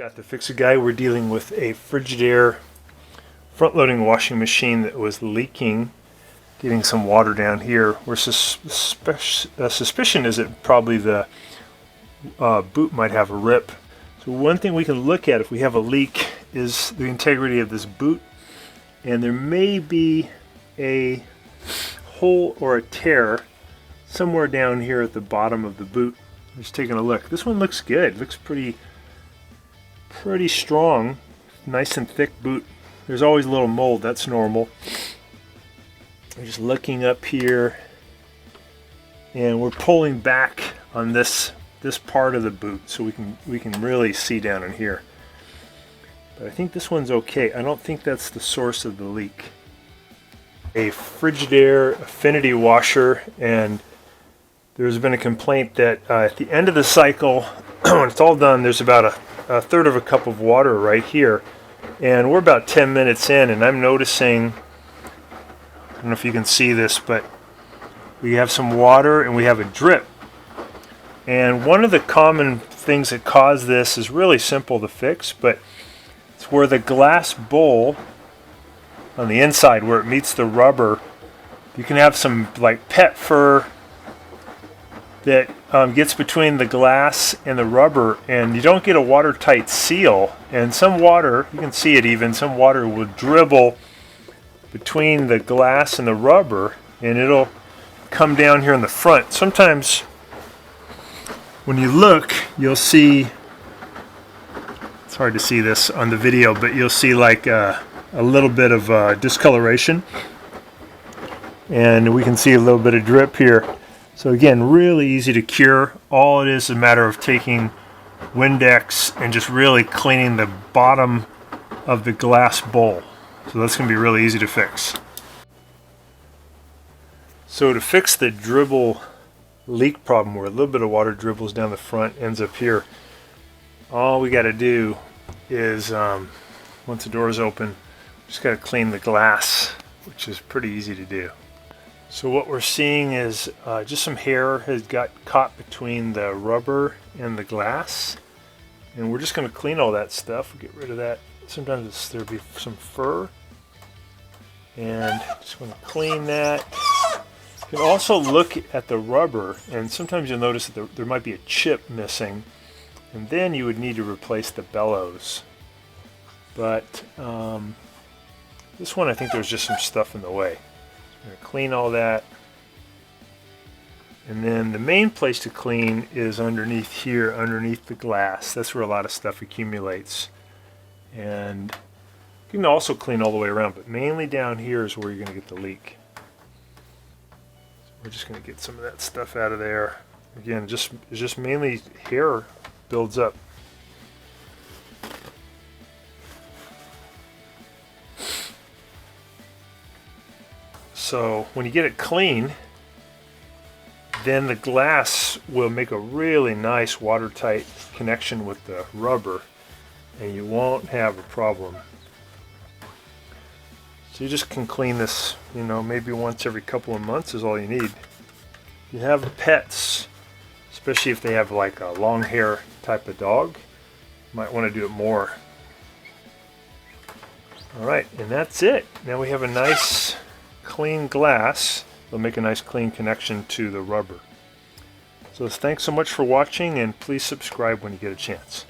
Scott the Fix-It Guy. We're dealing with a Frigidaire front-loading washing machine that was leaking, getting some water down here. Our suspicion is that probably the boot might have a rip. So one thing we can look at if we have a leak is the integrity of this boot, and there may be a hole or a tear somewhere down here at the bottom of the boot. Just taking a look. This one looks good. Looks pretty strong. Nice and thick boot. There's always a little mold. That's normal. I'm just looking up here, and we're pulling back on this part of the boot so we can really see down in here. But I think this one's okay. I don't think that's the source of the leak. A Frigidaire affinity washer, and there's been a complaint that at the end of the cycle, when it's all done, there's about a third of a cup of water right here, and we're about 10 minutes in, and I'm noticing, I don't know if you can see this, but we have some water and we have a drip. And one of the common things that cause this is really simple to fix, but it's where the glass bowl on the inside where it meets the rubber, you can have some like pet fur that gets between the glass and the rubber, and you don't get a watertight seal, and some water, you can see it even, some water will dribble between the glass and the rubber, and it'll come down here in the front. Sometimes when you look, you'll see, it's hard to see this on the video, but you'll see like a little bit of discoloration, and we can see a little bit of drip here. So again, really easy to cure. All it is a matter of taking Windex and just really cleaning the bottom of the glass bowl. So that's going to be really easy to fix. So to fix the dribble leak problem where a little bit of water dribbles down the front, ends up here, all we got to do is, once the door is open, just got to clean the glass, which is pretty easy to do. So what we're seeing is just some hair has got caught between the rubber and the glass, and we're just going to clean all that stuff, get rid of that. Sometimes there'll be some fur, and just going to clean that. You can also look at the rubber, and sometimes you'll notice that there might be a chip missing, and then you would need to replace the bellows. But this one, I think there's just some stuff in the way. I'm going to clean all that, and then the main place to clean is underneath here, underneath the glass. That's where a lot of stuff accumulates, and you can also clean all the way around, but mainly down here is where you're going to get the leak. So we're just going to get some of that stuff out of there. Again, it's just mainly hair builds up. So when you get it clean, then the glass will make a really nice watertight connection with the rubber, and you won't have a problem. So you just can clean this, maybe once every couple of months is all you need. If you have pets, especially if they have like a long hair type of dog, you might want to do it more. Alright, and that's it. Now we have a nice clean glass. They'll make a nice clean connection to the rubber. So thanks so much for watching, and please subscribe when you get a chance.